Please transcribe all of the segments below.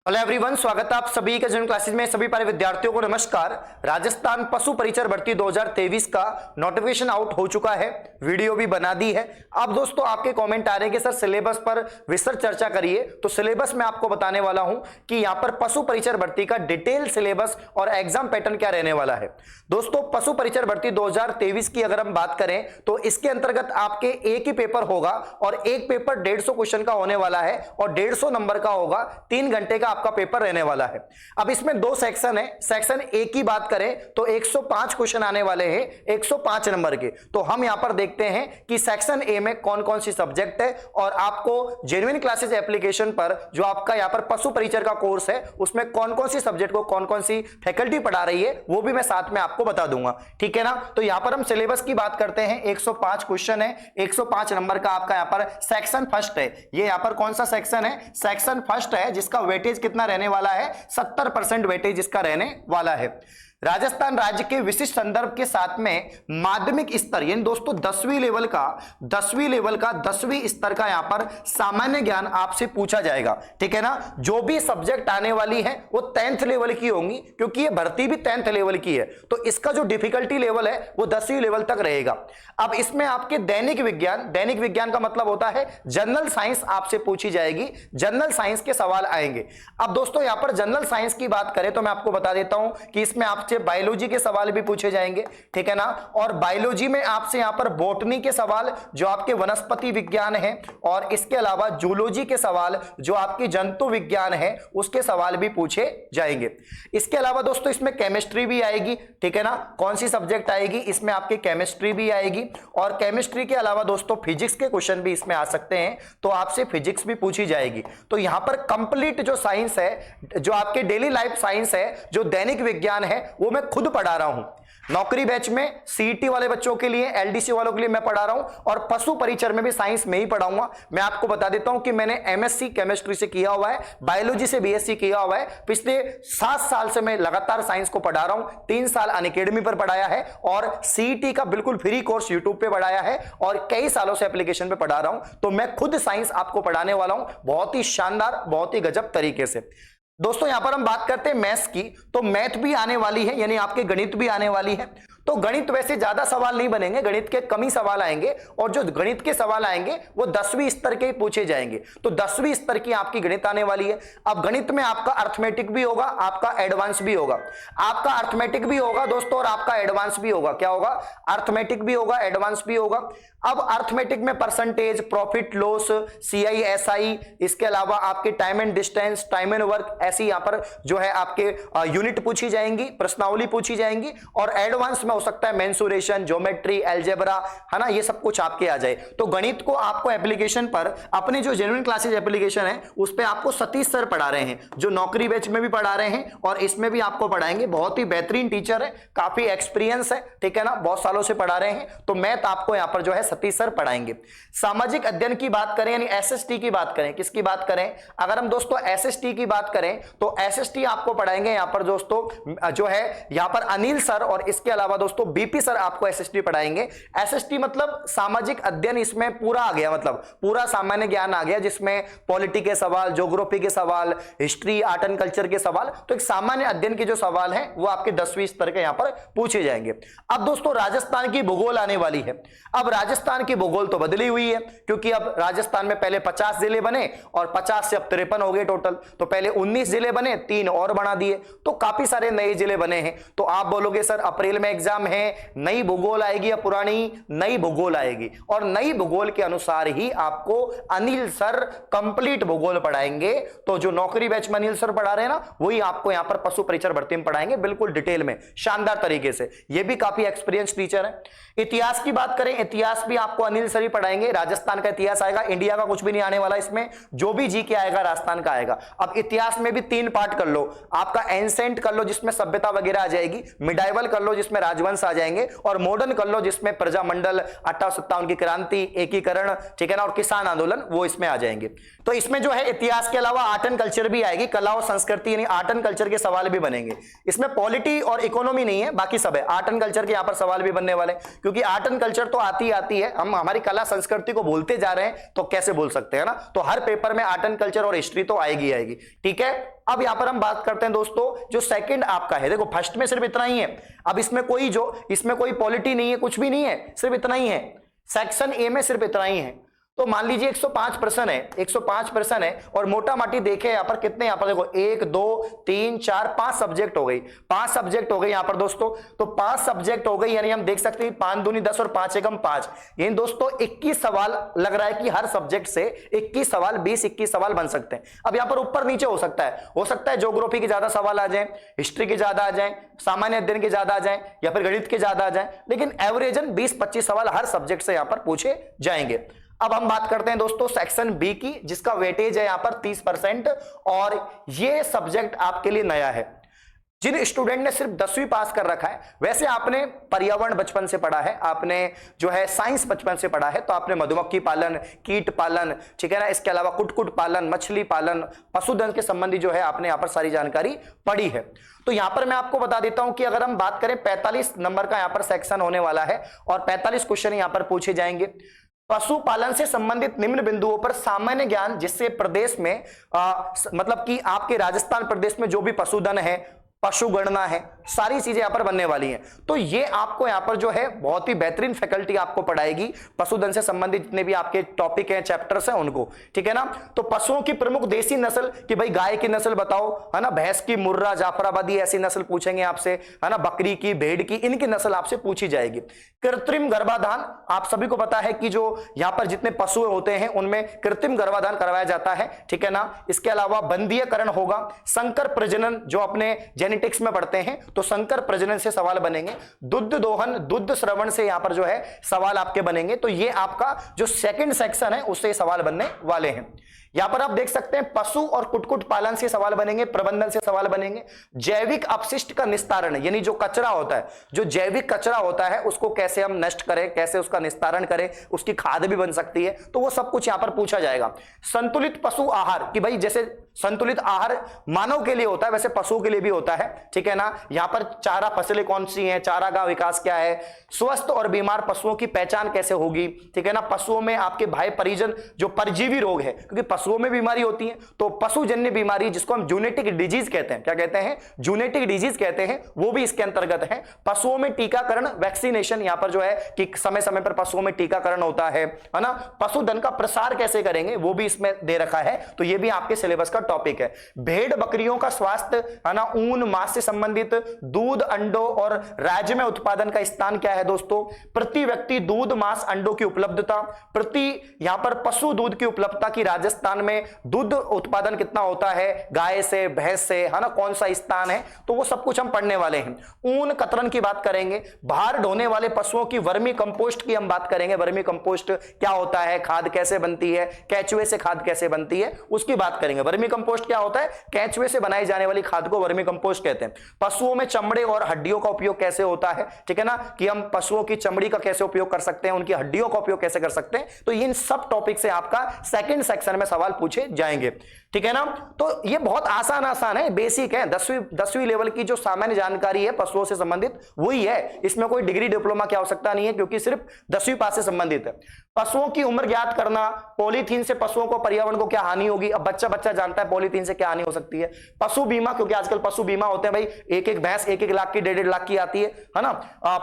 Hello everyone, स्वागत है आप सभी के जून क्लासेस में। सभी पारे विद्यार्थियों को नमस्कार। राजस्थान पशु परिचर भर्ती 2023 का नोटिफिकेशन आउट हो चुका है, वीडियो भी बना दी है। अब दोस्तों आपके कमेंट आ रहे हैं कि सर सिलेबस पर विस्तृत चर्चा करिए, तो सिलेबस में आपको बताने वाला हूं कि यहां पर पशु परिचर भर्ती का डिटेल सिलेबस और एग्जाम पैटर्न क्या रहने वाला है। दोस्तों पशु परिचर भर्ती 2023 की अगर हम बात करें तो इसके अंतर्गत आपके एक ही पेपर होगा और एक पेपर 150 क्वेश्चन का होने वाला है और 150 नंबर का होगा। 3 घंटे का आपका पेपर रहने वाला है। अब इसमें 2 सेक्शन है। सेक्शन ए की बात करें तो 105 क्वेश्चन आने वाले हैं 105 नंबर के। तो हम यहां पर देखते हैं कि सेक्शन ए में कौन कौन सी सब्जेक्ट है और आपको जेन्युइन क्लासेस एप्लीकेशन पर जो आपका यहां पर पशु परिचर का कोर्स है उसमें कौन कौन सी सब्जेक्ट को कौन कौन सी फैकल्टी पढ़ा रही है वो भी मैं साथ में आपको बता दूंगा, ठीक है ना। तो यहां पर हम सिलेबस की बात करते हैं। 105 क्वेश्चन है, 105 नंबर का आपका यहां पर सेक्शन फर्स्ट है। ये यहां पर कौन सा सेक्शन है? सेक्शन फर्स्ट है, जिसका वेटेज कितना रहने वाला है? 70% वेटेज इसका रहने वाला है। राजस्थान राज्य के विशिष्ट संदर्भ के साथ में माध्यमिक स्तर यानी दोस्तों 10वीं लेवल का 10वीं स्तर का यहां पर सामान्य ज्ञान आपसे पूछा जाएगा, ठीक है ना। जो भी सब्जेक्ट आने वाली है वो 10th लेवल की होंगी, क्योंकि ये भर्ती भी 10th लेवल की है, तो इसका जो डिफिकल्टी लेवल है वो 10वीं लेवल तक रहेगा। अब इसमें आपके दैनिक विज्ञान का मतलब होता है जनरल साइंस आपसे पूछी जाएगी, जनरल साइंस के सवाल आएंगे। अब दोस्तों यहां पर जनरल साइंस की बात करें तो मैं आपको बता देता हूं कि इसमें आपसे बायोलॉजी के सवाल भी पूछे जाएंगे, ठीक है ना। और बायोलॉजी में आपसे यहां पर बॉटनी के सवाल जो आपके वनस्पति विज्ञान है, और इसके अलावा जूलॉजी के सवाल जो आपकी जंतु विज्ञान है उसके सवाल भी पूछे जाएंगे। इसके अलावा दोस्तों इसमें केमिस्ट्री भी आएगी, ठीक है ना। कौन सी सब्जेक्ट आएगी? इसमें आपकी केमिस्ट्री भी आएगी, और केमिस्ट्री के अलावा दोस्तों फिजिक्स के क्वेश्चन भी इसमें आ सकते हैं, तो आपसे फिजिक्स भी पूछी जाएगी। तो यहां पर कंप्लीट जो साइंस है, जो आपके डेली लाइफ साइंस है, जो दैनिक विज्ञान है, वो मैं खुद पढ़ा रहा हूं। नौकरी बैच में सीईटी वाले बच्चों के लिए, एलडीसी वालों के लिए मैं पढ़ा रहा हूं, और पशु परिचर में भी साइंस में ही पढ़ाऊंगा। मैं आपको बता देता हूं कि मैंने एमएससी केमिस्ट्री से किया हुआ है, बायोलॉजी से बीएससी किया हुआ है। पिछले 7 साल से मैं लगातार साइंस को पढ़ा रहा हूं। 3 साल अनअकैडमी पर पढ़ाया है और सीईटी का बिल्कुल फ्री कोर्स यूट्यूब पे पढ़ाया है, और कई सालों से एप्लीकेशन पे पढ़ा रहा हूं। तो मैं खुद साइंस आपको पढ़ाने वाला हूं, बहुत ही शानदार, बहुत ही गजब तरीके से। दोस्तों यहां पर हम बात करते हैं मैथ्स की, तो मैथ भी आने वाली है, यानी आपके गणित भी आने वाली है। तो गणित वैसे ज्यादा सवाल नहीं बनेंगे, गणित के कम ही सवाल आएंगे, और जो गणित के सवाल आएंगे वो 10वीं स्तर के ही पूछे जाएंगे। तो 10वीं स्तर की आपकी गणित आने वाली है। अब गणित में आपका अर्थमेटिक भी होगा, आपका एडवांस भी होगा। आपका अर्थमेटिक भी होगा दोस्तों, और आपका एडवांस भी होगा। क्या होगा? अर्थमेटिक भी होगा, एडवांस भी होगा। अब अर्थमेटिक में percentage, profit loss, CI SI, इसके अलावा आपके time and distance, time and work, ऐसी यहां पर जो है आपके यूनिट पूछी जाएंगी, प्रश्नावली पूछी जाएंगी। और एडवांस में हो सकता है मेंसुरेशन, ज्योमेट्री, एलजेब्रा, है ना, ये सब कुछ आपके आ जाए। तो गणित को आपको एप्लीकेशन पर, अपने जो जेन्युइन क्लासेस एप्लीकेशन है उस पे आपको सतीश सर पढ़ा रहे हैं, जो नौकरी बैच में भी पढ़ा रहे हैं और इसमें भी आपको पढ़ाएंगे। बहुत ही बेहतरीन टीचर है, काफी एक्सपीरियंस है, ठीक है ना, बहुत सालों से पढ़ा रहे हैं। तो मैथ आपको यहां पर जो है सतीश सर पढ़ाएंगे। सामाजिक अध्ययन की बात करें यानी एसएसटी की बात करें, किसकी बात करें? अगर हम दोस्तों एसएसटी की बात करें तो एसएसटी आपको पढ़ाएंगे यहां पर दोस्तों जो है यहां पर अनिल सर, और इसके अलावा दोस्तों बीपी सर आपको एसएसटी पढ़ाएंगे। एसएसटी मतलब सामाजिक अध्ययन, इसमें पूरा आ गया, मतलब पूरा सामान्य ज्ञान आ गया, जिसमें पॉलिटी के सवाल, ज्योग्राफी के सवाल, हिस्ट्री, आर्ट एंड कल्चर के सवाल। तो एक सामान्य अध्ययन के जो सवाल हैं वो आपके 10वीं स्तर के यहां पर पूछे जाएंगे। अब दोस्तों राजस्थान की भूगोल आने वाली है। अब राजस्थान की भूगोल तो बदली हुई है, क्योंकि अब राजस्थान में पहले 50 जिले बने और 50 से अब 53 हो गए टोटल। तो पहले 19 जिले बने, 3 और बढ़ा दिए, तो काफी सारे नए जिले बने हैं। तो आप बोलोगे सर अप्रैल में एग्जाम है, नई भूगोल आएगी या पुरानी? नई भूगोल आएगी, और नई भूगोल के अनुसार ही आपको अनिल सर कंप्लीट भूगोल पढ़ाएंगे। तो जो नौकरी बैच में अनिल सर पढ़ा रहे हैं ना, वही आपको यहां पर पशु परिचर भर्ती में पढ़ाएंगे, बिल्कुल डिटेल में, शानदार तरीके से। ये भी काफी एक्सपीरियंस टीचर है। इतिहास की बात करें, इतिहास भी आपको अनिल सर ही पढ़ाएंगे। राजस्थान का इतिहास आएगा, इंडिया का कुछ भी नहीं आने वाला इसमें, जो भी जीके आएगा राजस्थान का आएगा। अब इतिहास में भी 3 पार्ट कर लो, आपका एंसेंट कर लो जिसमें सभ्यता वगैरह आ जाएगी, मिडाइवल कर लो जिसमें राजवंश आ जाएंगे, और मॉडर्न कर लो जिसमें प्रजामंडल, 1857 की क्रांति, एकीकरण, ठीक है ना, और किसान आंदोलन, वो इसमें आ जाएंगे। तो इसमें जो है इतिहास के अलावा आर्ट एंड कल्चर भी आएगी, कला और संस्कृति यानी आर्ट एंड कल्चर के सवाल भी बनेंगे। इसमें पॉलिटी और इकोनॉमी नहीं है, बाकी सब है। आर्ट एंड कल्चर के यहां पर सवाल भी बनने वाले, क्योंकि आर्ट एंड कल्चर तो आती है, हम हमारी कला संस्कृति को भूलते जा रहे हैं तो कैसे भूल सकते हैं ना। तो हर पेपर में आर्ट एंड कल्चर और हिस्ट्री तो आएगी आएगी, ठीक है। अब यहां पर हम बात करते हैं दोस्तों जो सेकंड आपका है, देखो फर्स्ट में सिर्फ इतना ही है, अब इसमें कोई पॉलिटी नहीं है, कुछ भी नहीं है, सिर्फ इतना ही है। सेक्शन ए में सिर्फ इतना ही है। तो मान लीजिए 105 प्रश्न है, 105 प्रश्न है, और मोटा माटी देखे यहां पर कितने, यहां पर देखो 1 2 3 4 5 सब्जेक्ट हो गई, 5 सब्जेक्ट हो गई यहां पर दोस्तों। तो 5 सब्जेक्ट हो गई, यानी हम देख सकते हैं 5 दूनी 10 और 5 एकम 5, यानी दोस्तों 21 सवाल लग रहा है कि हर सब्जेक्ट से 21 सवाल, 20-21 सवाल बन सकते हैं। अब यहां पर ऊपर नीचे हो सकता है ज्योग्राफी के ज्यादा सवाल आ जाए, हिस्ट्री के ज्यादा आ जाए, सामान्य अध्ययन के ज्यादा आ जाए, या फिर गणित के ज्यादा आ जाए, लेकिन एवरेजन 20-25 सवाल हर सब्जेक्ट से यहां पर पूछे जाएंगे। अब हम बात करते हैं दोस्तों सेक्शन बी की, जिसका वेटेज है यहां पर 30%, और ये सब्जेक्ट आपके लिए नया है। जिन स्टूडेंट ने सिर्फ 10वीं पास कर रखा है, वैसे आपने पर्यावरण बचपन से पढ़ा है, आपने जो है साइंस बचपन से पढ़ा है, तो आपने मधुमक्खी पालन, कीट पालन, ठीक है ना, इसके अलावा कुटकुट पालन, मछली पालन, पशुधन के संबंधी जो है आपने यहां पर सारी जानकारी पढ़ी है। तो यहां पर मैं आपको बता देता हूं कि अगर हम बात करें 45 नंबर का यहां पर सेक्शन होने वाला है, और 45 क्वेश्चन यहां पर पूछे जाएंगे। पशुपालन से संबंधित निम्न बिंदुओं पर सामान्य ज्ञान, जिससे प्रदेश में मतलब कि आपके राजस्थान प्रदेश में जो भी पशुधन है, पशुगणना है, सारी चीजें यहां पर बनने वाली हैं। तो ये आपको यहां पर जो है बहुत ही बेहतरीन फैकल्टी आपको पढ़ाएगी पशुधन से संबंधित जितने भी आपके टॉपिक हैं, चैप्टर्स हैं उनको, ठीक है ना। तो पशुओं की प्रमुख देसी नस्ल, कि भाई गाय की नस्ल बताओ, है ना, भैंस की, मुर्रा, जाफराबादी, ऐसी नस्ल पूछेंगे आपसे, है ना, बकरी की, भेड़ की, इनकी नस्ल आपसे पूछी जाएगी। कृत्रिम गर्भाधान, आप सभी को पता है कि जो यहां पर जितने पशु होते हैं उनमें कृत्रिम गर्भाधान करवाया जाता है, ठीक है ना। इसके अलावा बंदीयकरण होगा, संकर प्रजनन जो अपने जेनेटिक्स में पढ़ते हैं, तो संकर प्रजनन से सवाल बनेंगे, दुग्ध दोहन, दुग्ध श्रवण से यहां पर जो है सवाल आपके बनेंगे। तो ये आपका जो सेकंड सेक्शन है उससे सवाल बनने वाले हैं। यहां पर आप देख सकते हैं पशु और कुटकुट पालन से सवाल बनेंगे, प्रबंधन से सवाल बनेंगे, जैविक अपशिष्ट का निस्तारण, यानी जो कचरा होता है, जो जैविक कचरा होता है उसको कैसे हम नष्ट करें, कैसे उसका निस्तारण करें, उसकी खाद भी बन सकती है, तो वो सब कुछ यहां पर पूछा जाएगा। संतुलित पशु आहार, कि भाई जैसे संतुलित आहार मानव के लिए होता है वैसे पशुओं के लिए भी होता है, ठीक है ना। यहां पर चारा फसलें कौन सी हैं, चारा का विकास क्या है, स्वस्थ और बीमार पशुओं की पहचान कैसे होगी, ठीक है ना। पशुओं में आपके भाई परिजन जो परजीवी रोग है, क्योंकि पशुओं में बीमारी होती है, तो पशुजन्य बीमारी जिसको हम जूनेटिक डिजीज कहते हैं, क्या कहते हैं, जूनेटिक डिजीज कहते हैं, वो भी इसके अंतर्गत है। पशुओं में टीकाकरण, वैक्सीनेशन, यहां पर जो है कि समय समय पर पशुओं में टीकाकरण होता है ना। पशुधन का प्रसार कैसे करेंगे वो भी इसमें दे रखा है, तो ये भी आपके सिलेबस का टॉपिक है। भेड़ बकरियों का स्वास्थ्य, है ना, ऊन मांस से संबंधित, दूध अंडों और राज्य में उत्पादन का स्थान क्या है दोस्तों, प्रति व्यक्ति दूध मांस अंडों की उपलब्धता, प्रति यहां पर पशु दूध की उपलब्धता की राजस्थान में दूध उत्पादन कितना होता है गाय से, भैंस से, है ना, कौन सा स्थान है, तो वो सब कुछ हम पढ़ने वाले हैं। ऊन कतरन की बात करेंगे, भार ढोने वाले पशुओं की वर्मी कंपोस्ट की हम बात करेंगे, वर्मी कंपोस्ट क्या होता है, खाद कैसे बनती है, केचुए से खाद कैसे बनती है उसकी बात करेंगे। वर्मी कंपोस्ट क्या होता है, केचुए से बनाई जाने वाली खाद को वर्मी कंपोस्ट कहते हैं। पशुओं में चमड़े और हड्डियों का उपयोग कैसे होता है, ठीक है ना, कि हम पशुओं की चमड़ी का कैसे उपयोग कर सकते हैं, उनकी हड्डियों का उपयोग कैसे कर सकते हैं, तो इन सब टॉपिक से आपका सेकंड सेक्शन में सवाल पूछे जाएंगे, ठीक है ना। तो ये बहुत आसान है, बेसिक है, 10वीं लेवल की जो सामान्य जानकारी है पशुओं से संबंधित वही है, इसमें कोई डिग्री डिप्लोमा की आवश्यकता नहीं है, क्योंकि सिर्फ 10वीं पास से संबंधित है। पशुओं की उम्र ज्ञात करना, पॉलीथीन से पशुओं को पर्यावरण को क्या हानि होगी, अब बच्चा जानता है पॉलीथीन से क्या हानि हो सकती है। पशु बीमा, क्योंकि आजकल पशु बीमा होते हैं भाई, एक भैंस 1-1 लाख की, 1.5 लाख की आती है ना।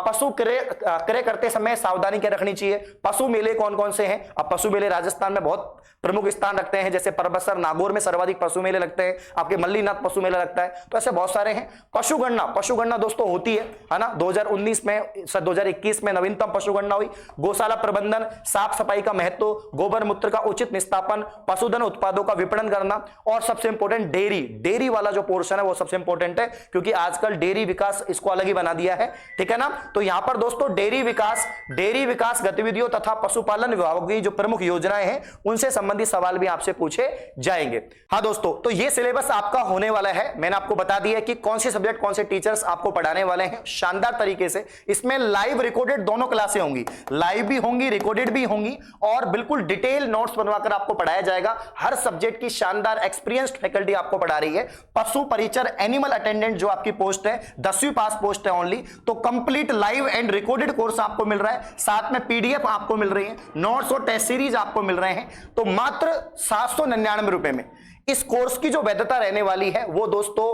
पशु क्रय करते समय सावधानी क्या रखनी चाहिए। पशु मेले कौन कौन से हैं, अब पशु मेले राजस्थान में बहुत प्रमुख स्थान रखते हैं, जैसे परबसर, नागौर में सर्वाधिक पशु मेले लगते हैं, आपके मल्लीनाथ पशु मेला लगता है, तो ऐसे बहुत सारे हैं। पशुगणना दोस्तों होती है ना, 2019 में 2021 में नवीनतम पशुगणना हुई। गौशाला प्रबंधन, साफ सफाई का महत्व, गोबर मूत्र का उचित निस्तापन, पशुधन उत्पादों का विपणन करना, और सबसे इंपॉर्टेंट डेयरी वाला जो पोर्शन है वो सबसे इंपॉर्टेंट है, क्योंकि आजकल डेयरी विकास इसको अलग ही बना दिया है, ठीक है ना। तो यहां पर दोस्तों डेयरी विकास गतिविधियों तथा पशुपालन विभाग की जो प्रमुख योजनाएं हैं उनसे संबंधित सवाल भी आपसे पूछे जाएंगे। हाँ दोस्तों, तो ये सिलेबस आपका होने वाला है। मैंने आपको बता दिया कि कौन से सब्जेक्ट कौन से टीचर्स आपको पढ़ाने वाले हैं शानदार तरीके से। इसमें लाइव रिकॉर्डेड दोनों क्लासें होंगी, लाइव भी होंगी, रिकॉर्डेड भी होंगी, और बिल्कुल डिटेल नोट्स बनवाकर आपको पढ़ाया जाएगा। हर सब्जेक्ट की शानदार एक्सपीरियंस्ड फैकल्टी आपको पढ़ा रही है। पशु परिचर एनिमल अटेंडेंट जो आपकी पोस्ट है, 10वीं पास पोस्ट है ओनली, तो complete live and recorded course आपको मिल रहा है, साथ में पीडीएफ आपको मिल रही है, नोट्स और टेस्ट सीरीज आपको मिल रहे हैं। तो मात्र 799 रुपए में इस कोर्स की जो वैधता रहने वाली है वो दोस्तों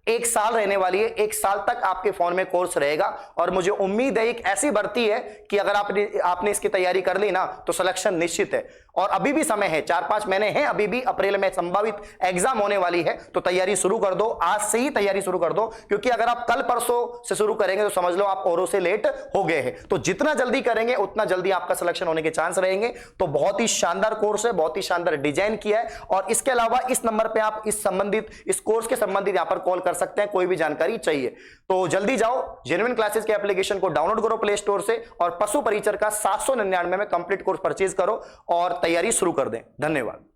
1 साल रहने वाली है। 1 साल तक आपके फोन में कोर्स रहेगा, और मुझे उम्मीद है एक ऐसी भर्ती है कि अगर आपने इसकी तैयारी कर ली ना तो सिलेक्शन निश्चित है। और अभी भी समय है, 4-5 महीने हैं, अभी भी अप्रैल में संभावित एग्जाम होने वाली है। तो तैयारी शुरू कर दो, आज से ही तैयारी शुरू कर दो, क्योंकि अगर आप कल परसों से शुरू करेंगे तो समझ लो आप औरों से लेट हो गए हैं। तो जितना जल्दी करेंगे उतना जल्दी आपका सिलेक्शन होने के चांस रहेंगे। तो बहुत ही शानदार कोर्स है, बहुत ही शानदार डिजाइन किया है। और इसके अलावा इस नंबर पर आप इस कोर्स के संबंधित यहां पर कॉल कर सकते हैं, कोई भी जानकारी चाहिए तो जल्दी जाओ, जेन्युइन क्लासेस के एप्लीकेशन को डाउनलोड करो प्ले स्टोर से, और पशु परिचर का 799 में कंप्लीट कोर्स परचेज करो और तैयारी शुरू कर दें। धन्यवाद।